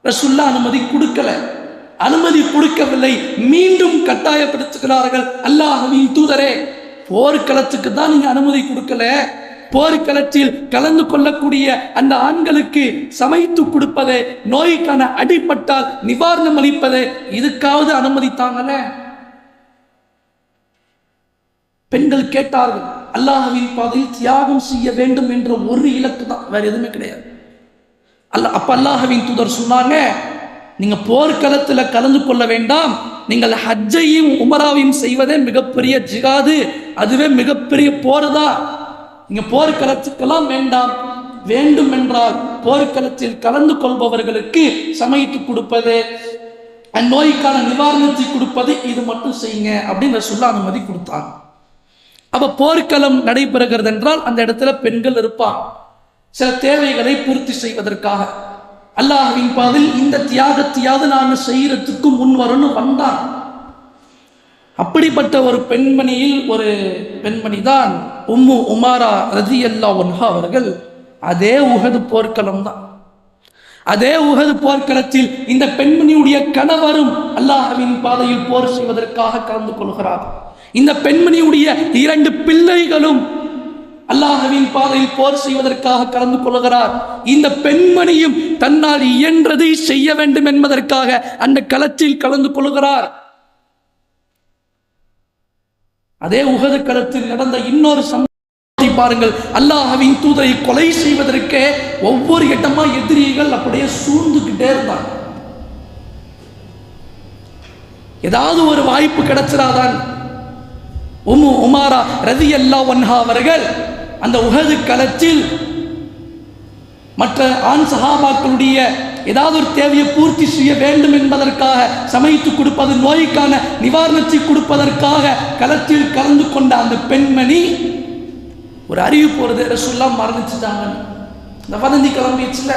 ரசூலுல்லாஹ் அனுமதி கொடுக்கல. அனுமதி கொடுக்கவில்லை, மீண்டும் கட்டாயப்படுத்துகிறார்கள். அல்லாஹ்வின் தூதரே, போர்க்களத்துக்கு தான் நீங்க அனுமதி கொடுக்கல, போர்க்களத்தில் கலந்து கொள்ளக்கூடிய அந்த ஆண்களுக்கு சமைத்து கொடுப்பது, நோய்க்கான அடிபட்டால் நிவாரணம் அளிப்பது, இதுக்காவது அனுமதித்தாங்கல. பெண்கள் கேட்டார்கள், அல்லாஹ்வின் பாதையில் தியாகம் செய்ய வேண்டும் என்ற ஒரு இலக்கு தான், வேற எதுவுமே கிடையாது. அப்ப அல்லாஹ்வின் தூதர் சொன்னாங்க, நீங்க போர்க்களத்தில் கலந்து கொள்ள வேண்டாம், நீங்கள் ஹஜ்ஜையும் உமராவையும் செய்வதே மிகப்பெரிய ஜிகாது, அதுவே மிகப்பெரிய போர் தான். நீங்க போர்க்களத்துக்கெல்லாம் வேண்டாம், வேண்டும் என்றால் போர்க்களத்தில் கலந்து கொள்பவர்களுக்கு சமைத்து கொடுப்பது, அந்நோய்க்கான நிவாரணத்தை கொடுப்பது, இது மட்டும் செய்யுங்க அப்படின்னு ரசூலுல்லாஹ் அனுமதி கொடுத்தாங்க. அப்ப போர்க்களம் நடைபெறுகிறது என்றால் அந்த இடத்துல பெண்கள் இருப்பாங்க, சில தேவைகளை பூர்த்தி செய்வதற்காக. அல்லாஹ்வின் பாதையில் இந்த தியாகத்தையாவது நாங்கள் செய்யறதுக்கு முன் வரணும் வந்தான். அப்படிப்பட்ட ஒரு பெண்மணியில் ஒரு பெண்மணி தான் உம்மு உமாரா ரலியல்லாஹு அன்ஹா அவர்கள். அதே உஹது போர்க்களம் தான். அதே உஹது போர்க்களத்தில் இந்த பெண்மணியுடைய கணவரும் அல்லாஹ்வின் பாதையில் போர் செய்வதற்காக கலந்து கொள்கிறார். இந்த பெண்மணியுடைய 2 பிள்ளைகளும் அல்லாஹ்வின் பாதையில் போர் செய்வதற்காக கலந்து கொள்கிறார். இந்த பெண்மணியும் தன்னால் இயன்றதை செய்ய வேண்டும் என்பதற்காக அந்த களத்தில் கலந்து கொள்கிறார். அதே உஹது களத்தில் நடந்த இன்னொரு சம்பவத்தை பாருங்கள். அல்லாஹ்வின் தூதரை கொலை செய்வதற்கு ஒவ்வொரு இடமா எதிரிகள் அப்படியே சூழ்ந்துகிட்டே இருந்தாங்க. ஏதாவது ஒரு வாய்ப்பு கிடைச்சிடாதான் உம்மு உமாரா ரலியல்லாஹு அன்ஹா அவர்கள் அந்த உஹது களத்தில் மற்ற ஆண் சஹாபாக்களுடைய ஏதாவது ஒரு தேவையை பூர்த்தி செய்ய வேண்டும் என்பதற்காக சமைத்து கொடுப்பது, நோய்க்கான நிவாரணத்தை கொடுப்பதற்காக களத்தில் கலந்து கொண்ட அந்த பெண்மணி ஒரு அறிவிப்பு வருது, ரசூலுல்லாஹ் மரணிச்சுட்டாங்க. இந்த வதந்தி கிளம்பிச்சுல,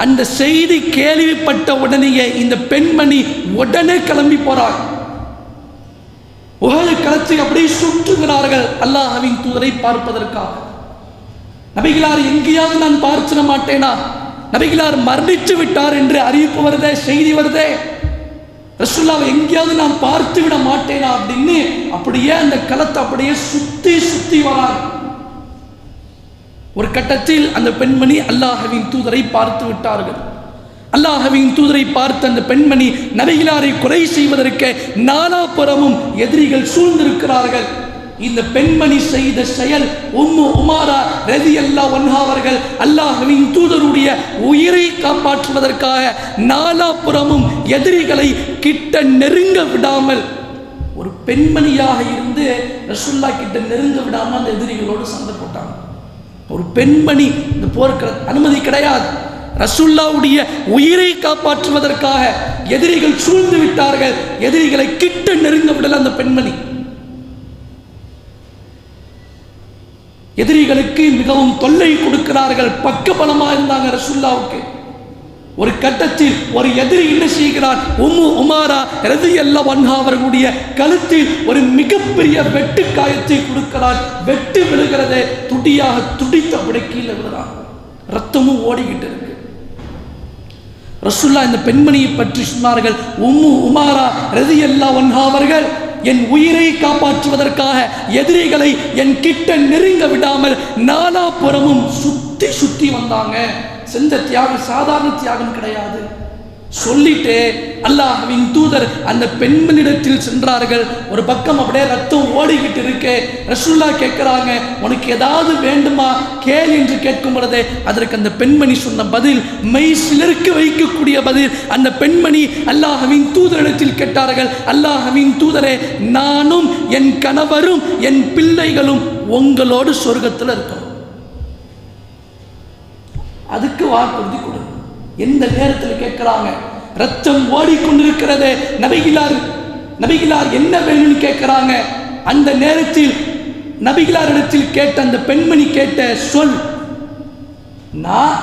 அந்த செய்தி கேள்விப்பட்ட உடனேயே இந்த பெண்மணி உடனே கிளம்பி போறாள். உஹது களத்தை அப்படியே சுற்றுகிறார்கள் அல்லாஹ்வின் தூதரை பார்ப்பதற்காக. நபிகளார் எங்கேயாவது நான் பார்த்திட மாட்டேனா, நபிகளார் மரணித்து விட்டார் என்று அறிவிப்பு வருதே, செய்தி வருதே, ரசூலுல்லாஹ் எங்கேயாவது நான் பார்த்து விட மாட்டேனா அப்படின்னு அப்படியே அந்த களத்தை அப்படியே சுத்தி சுத்தி வராங்க. ஒரு கட்டத்தில் அந்த பெண்மணி அல்லாஹ்வின் தூதரை பார்த்து விட்டார்கள். அல்லாஹ்வின் தூதரை பார்த்த அந்த பெண்மணி நபிகளாரை கொலை செய்வதற்கு நாலாபுறமும் எதிரிகள் சூழ்ந்திருக்கிறார்கள். இந்த பெண்மணி செய்த செயல், உம்மு உமாரா ரலியல்லாஹு அன்ஹா அவர்கள் அல்லாஹ்வின் தூதருடைய உயிரை காப்பாற்றுவதற்காக நாலாபுறமும் எதிரிகளை கிட்ட நெருங்க விடாமல், ஒரு பெண்மணியாக இருந்து ரசூலுல்லாஹ் கிட்ட நெருங்க விடாமல் அந்த எதிரிகளோடு சண்டை போட்டாங்க. ஒரு பெண்மணி இந்த போருக்கு அனுமதி கிடையாது. ரசூலுல்லாஹ்வுடைய உயிரை காப்பாற்றுவதற்காக எதிரிகள் சூழ்ந்து விட்டார்கள், எதிரிகளை கிட்ட நெருங்க விடல அந்த பெண்மணி. எதிரிகளுக்கு மிகவும் தொல்லை கொடுக்கிறார்கள், பக்கபலமாக இருந்தாங்க ரசூலுல்லாஹ்வுக்கு. ஒரு கட்டத்தில் ஒரு எதிரி என்ன செய்கிறார், உம்மு உமாரா ரலியல்லாஹு அன்ஹா அவர்களுடைய கழுத்தில் ஒரு மிகப்பெரிய வெட்டு காயத்தை கொடுக்கிறார். வெட்டு விழுகிறது, துடியாக துடித்தபடி கீழே விழுறார், ரத்தமும் ஓடிக்கிட்டு இருக்கு. ரசூலுல்லாஹ் இந்த பெண்மணியை பற்றி சொன்னார்கள், உம்மு உமாரா ரலியல்லாஹு அன்ஹா அவர்கள் என் உயிரை காப்பாற்றுவதற்காக எதிரிகளை என் கிட்ட நெருங்க விடாமல் நாலாபுறமும் சுத்தி சுத்தி வந்தாங்க. செஞ்ச தியாகம் சாதாரண தியாகம் கிடையாது. சொல்லிட்டு அல்லாஹ்வின் தூதர் அந்த பெண்மணிடத்தில் சென்றார்கள். ஒரு பக்கம் அப்படியே ரத்தம் ஓடிக்கிட்டு இருக்கு. ரசூலுல்லாஹ் கேட்கிறாங்க, உனக்கு ஏதாவது வேண்டுமா கேள் என்று கேட்கும் பொழுது அதற்கு அந்த பெண்மணி சொன்ன பதில் மெய் சிலிர்க்க வைக்கக்கூடிய பதில். அந்த பெண்மணி அல்லாஹ்வின் தூதரிடத்தில் கேட்டார்கள், அல்லாஹ்வின் தூதரே, நானும் என் கணவரும் என் பிள்ளைகளும் உங்களோடு சொர்க்கத்தில் இருக்கணும், அதுக்கு வாக்குறுதி கொடு. எந்த நேரத்தில் கேட்கிறாங்க, ரத்தம் ஓடிக்கொண்டிருக்கிறது, நபிகளார் என்ன வேணும்னு கேட்கிறாங்க. அந்த நேரத்தில் நபிகளாரிடத்தில் கேட்ட அந்த பெண்மணி கேட்ட சொல், நான்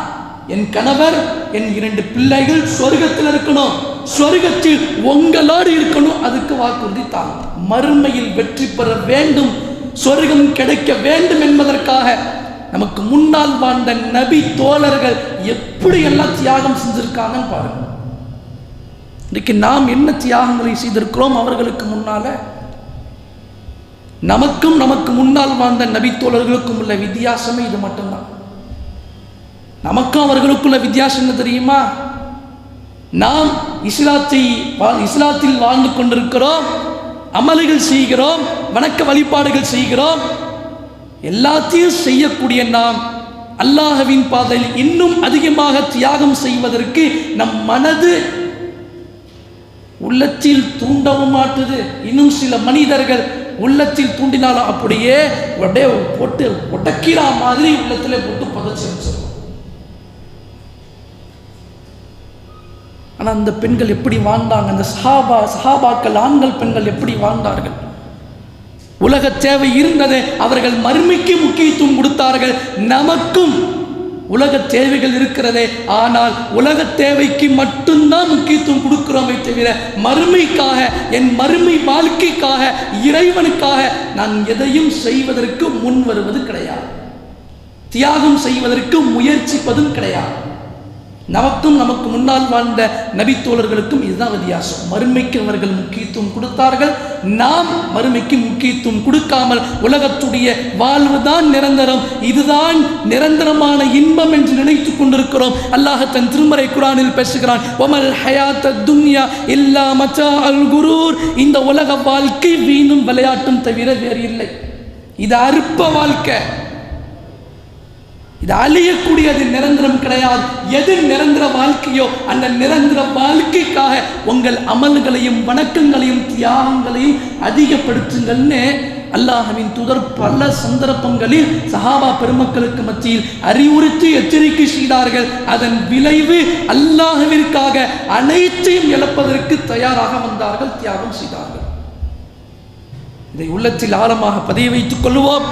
என் கணவர் என் 2 பிள்ளைகள் சொர்க்கத்தில் இருக்கணும், சொர்க்கத்தில் உங்களோடு இருக்கணும், அதுக்கு வாக்குறுதி தாங்க. மறுமையில் வெற்றி பெற வேண்டும், சொர்க்கம் கிடைக்க வேண்டும் என்பதற்காக நமக்கு முன்னால் வாழ்ந்த நபி தோழர்கள் எப்படி எல்லாம் தியாகம் செஞ்சிருக்காங்கன்னு பாருங்க. இன்னைக்கு நாம் என்ன தியாகங்களை செய்திருக்கிறோம் அவர்களுக்கு முன்னால. நமக்கும் நமக்கு முன்னால் வாழ்ந்த நபித்தோழர்களுக்கும் உள்ள வித்தியாசமே இது மட்டும்தான். நமக்கும் அவர்களுக்குள்ள வித்தியாசம் என்ன தெரியுமா? நாம் இஸ்லாத்தில் வாழ்ந்து கொண்டிருக்கிறோம், அமல்கள் செய்கிறோம், வணக்க வழிபாடுகள் செய்கிறோம். எல்லாத்தையும் செய்யக்கூடிய நாம் அல்லாஹ்வின் பாதையில் இன்னும் அதிகமாக தியாகம் செய்வதற்கு நம் மனது உள்ளத்தில் தூண்டவும் மாட்டுது. இன்னும் சில மனிதர்கள் உள்ளத்தில் தூண்டினாலும் அப்படியே போட்டு உடைக்கிற மாதிரி உள்ளத்தில் போட்டு பதச்சு. ஆனால் அந்த பெண்கள் எப்படி வாழ்ந்தாங்க? அந்த சஹாபாக்கள் ஆண்கள் பெண்கள் எப்படி வாழ்ந்தார்கள்? உலக தேவை இருந்தது, அவர்கள் மறுமைக்கு முக்கியத்துவம் கொடுத்தார்கள். நமக்கும் உலக தேவைகள் இருக்கிறதே, ஆனால் உலக தேவைக்கு மட்டும்தான் முக்கியத்துவம் கொடுக்கிறோமே தவிர மறுமைக்காக, என் மறுமை வாழ்க்கைக்காக, இறைவனுக்காக நான் எதையும் செய்வதற்கு முன் வருவது கிடையாது. தியாகம் செய்வதற்கு முயற்சிப்பதும் கிடையாது. நமக்கும் நமக்கு முன்னால் வாழ்ந்த நபித்தோழர்களுக்கும் இதுதான் வித்தியாசம். மறுமைக்கு அவர்கள் முக்கியத்துவம் கொடுத்தார்கள், நாம் மறுமைக்கு முக்கியத்துவம் கொடுக்காமல் உலகத்துடைய வாழ்வுதான் நிரந்தரம், இதுதான் நிரந்தரமான இன்பம் என்று நினைத்துக் கொண்டிருக்கிறோம். அல்லாஹ் தன் திருமறை குர்ஆனில் பேசுகிறான், வமல் ஹயாத்தத் துன்யா இல்லா மதாஅல் குரூர். இந்த உலக வாழ்க்கை வீணும் விளையாட்டும் தவிர வேறு இல்லை. இது அற்ப வாழ்க்கை, இது அழியக்கூடியது, நிரந்தரம் கிடையாது. எது நிரந்தர வாழ்க்கையோ அந்த நிரந்தர வாழ்க்கைக்காக உங்கள் அமல்களையும் வணக்கங்களையும் தியாகங்களையும் அதிகப்படுத்துங்கள்னு அல்லாஹ்வின் தூதர் பல சந்தர்ப்பங்களில் சஹாபா பெருமக்களுக்கு மத்தியில் அறிவுறுத்தி எச்சரிக்கை செய்தார்கள். அதன் விளைவு அல்லாஹ்விற்காக அனைத்தையும் இழப்பதற்கு தயாராக வந்தார்கள், தியாகம் செய்தார்கள். இதை உள்ளத்தில் ஆழமாக பதிய வைத்துக் கொள்வோம்.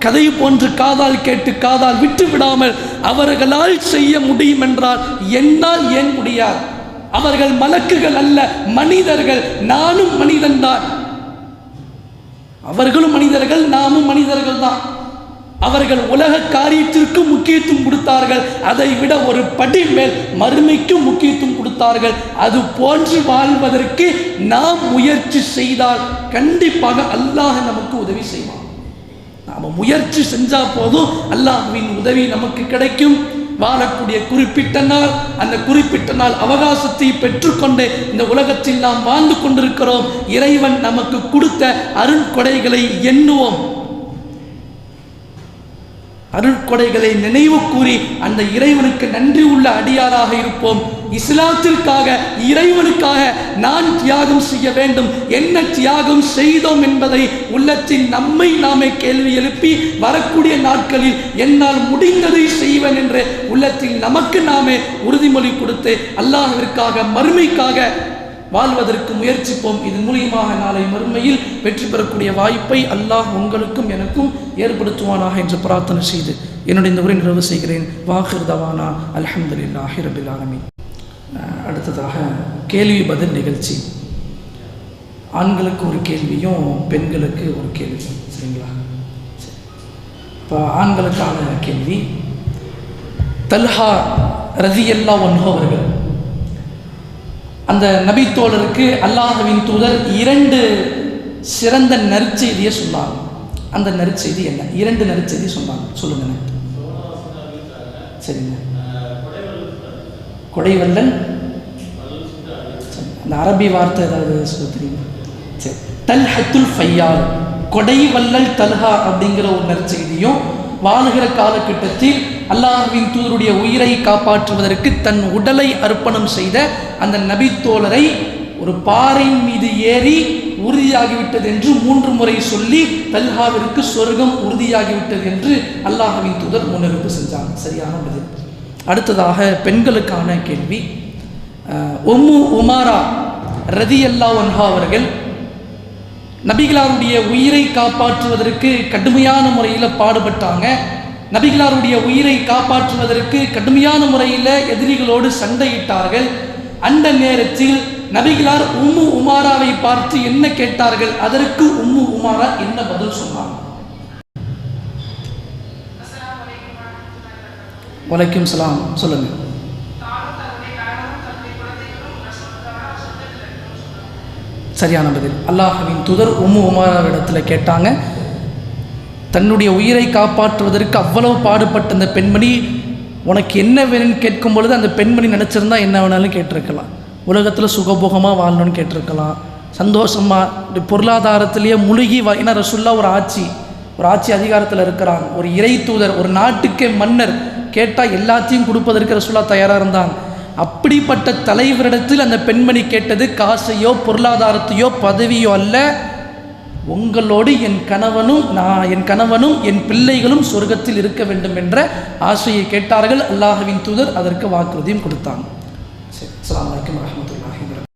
கதை போன்று காதால் கேட்டு காதால் விட்டு விடாமல் அவர்களால் செய்ய முடியும் என்றால் என்னால் ஏன் முடியாது? அவர்கள் மலக்குகள் அல்ல, மனிதர்கள். நானும் மனிதன்தான், அவர்களும் மனிதர்கள், நாமும் மனிதர்கள் தான். அவர்கள் உலக காரியத்திற்கு முக்கியத்துவம் கொடுத்தார்கள், அதை விட ஒரு படி மேல் மறுமைக்கு முக்கியத்துவம் கொடுத்தார்கள். அது போன்று வாழ்வதற்கு நாம் முயற்சி செய்தால் கண்டிப்பாக அல்லாஹ் நமக்கு உதவி செய்வான். நாம் முயற்சி செஞ்சா போதும் அல்லாஹ்வின் உதவி நமக்கு கிடைக்கும். வாழக்கூடிய குறிப்பிட்ட நாள், அந்த குறிப்பிட்ட நாள் அவகாசத்தை பெற்றுக்கொண்டு இந்த உலகத்தில் நாம் வாழ்ந்து கொண்டிருக்கிறோம். இறைவன் நமக்கு கொடுத்த அருட்கொடைகளை எண்ணுவோம், அருட்கொடைகளை நினைவு கூறி அந்த இறைவனுக்கு நன்றி உள்ள அடியாராக இருப்போம். இஸ்லாத்திற்காக, இறைவனுக்காக நான் தியாகம் செய்ய வேண்டும். என்ன தியாகம் செய்தோம் என்பதை உள்ளத்தில் நம்மை நாமே கேள்வி எழுப்பி வரக்கூடிய நாட்களில் என்னால் முடிந்ததை செய்வேன் என்று உள்ளத்தில் நமக்கு நாமே உறுதிமொழி கொடுத்து அல்லாஹ்விற்காக மறுமைக்காக வாழ்வதற்கு முயற்சிப்போம். இதன் மூலியமாக நாளை மறுமையில் வெற்றி பெறக்கூடிய வாய்ப்பை அல்லாஹ் உங்களுக்கும் எனக்கும் ஏற்படுத்துவானாக என்று பிரார்த்தனை செய்து என்னுடைய இந்த உரை நிறைவு செய்கிறேன். வாஹிர் தவானா அல்ஹம்துலில்லாஹி ரப்பில் ஆலமீன். அடுத்ததாக கேள்வி பதில் நிகழ்ச்சி. ஆண்களுக்கு ஒரு கேள்வியும் பெண்களுக்கு ஒரு கேள்வியும், சரிங்களா? இப்போ ஆண்களுக்கான கேள்வி, தல்ஹா ரலியல்லாஹு அன்ஹு அவர்கள், அந்த நபித்தோழருக்கு அல்லாஹ்வின் தூதர் 2 சிறந்த நற்செய்தியை சொன்னாங்க. அந்த நற்செய்தி என்ன? 2 நற்செய்தி சொன்னாங்க, சொல்லுங்க. சரிங்க. கொடைவல்லல், அந்த அரபி வார்த்தை ஏதாவது சொல்ல தெரியுமா? சரி. தல்ஹத்துல் ஃபையால், கொடைவல்லல் தல்ஹா அப்படிங்கிற ஒரு நற்செய்தியும், வாழுகிற காலகட்டத்தில் அல்லாஹ்வின் தூதருடைய உயிரை காப்பாற்றுவதற்கு தன் உடலை அர்ப்பணம் செய்த அந்த நபித்தோழரை ஒரு பாறை மீது ஏறி உறுதியாகிவிட்டது என்று 3 முறை சொல்லி தல்ஹாவிற்கு சொர்க்கம் உறுதியாகிவிட்டது என்று அல்லாஹ்வின் தூதர் முன்னறிவிப்பு செஞ்சாங்க. சரியான பதில். அடுத்ததாக பெண்களுக்கான கேள்வி, உம்மு உமாரா ரலியல்லாஹு அன்ஹா அவர்கள் நபிகளாருடைய உயிரை காப்பாற்றுவதற்கு கடுமையான முறையில் பாடுபட்டாங்க. நபிகளாருடைய உயிரை காப்பாற்றுவதற்கு கடுமையான முறையில் எதிரிகளோடு சண்டையிட்டார்கள். அந்த நேரத்தில் நபிகளார் உம்மு உமாராவை பார்த்து என்ன கேட்டார்கள்? அதற்கு உம்மு உமாரா என்ன பதில் சொன்னாங்க? வலைக்கும் சலாம். சொல்லுங்கள். சரியான பதில். அல்லாஹ்வின் தூதர் உம்மு உமராவிடத்தில் கேட்டாங்க. தன்னுடைய உயிரை காப்பாற்றுவதற்கு அவ்வளவு பாடுபட்ட அந்த பெண்மணி, உனக்கு என்ன வேணும்னு கேட்கும் பொழுது அந்த பெண்மணி நினச்சிருந்தா என்ன வேணாலும் கேட்டிருக்கலாம். உலகத்தில் சுகபோகமாக வாழணும்னு கேட்டிருக்கலாம், சந்தோஷமாக பொருளாதாரத்திலேயே முழுகி ஏன்னா ரசூல்லா ஒரு ஆட்சி அதிகாரத்தில் இருக்கிறாங்க, ஒரு இறை தூதர், ஒரு நாட்டுக்கே மன்னர், கேட்டால் எல்லாத்தையும் கொடுப்பதற்கு ரசூல்லா தயாராக இருந்தாங்க. அப்படிப்பட்ட தலைவரிடத்தில் அந்த பெண்மணி கேட்டது காசையோ பொருளாதாரத்தையோ பதவியோ அல்ல, உங்களோடு என் கணவனும் என் பிள்ளைகளும் சொர்க்கத்தில் இருக்க வேண்டும் என்ற ஆசையை கேட்டார்கள். அல்லாஹ்வின் தூதர் அதற்கு வாக்குறுதியும் கொடுத்தாங்க. சரி, அஸ்ஸலாமு அலைக்கும் வரஹ்மத்துல்லாஹி வபரகாத்துஹு.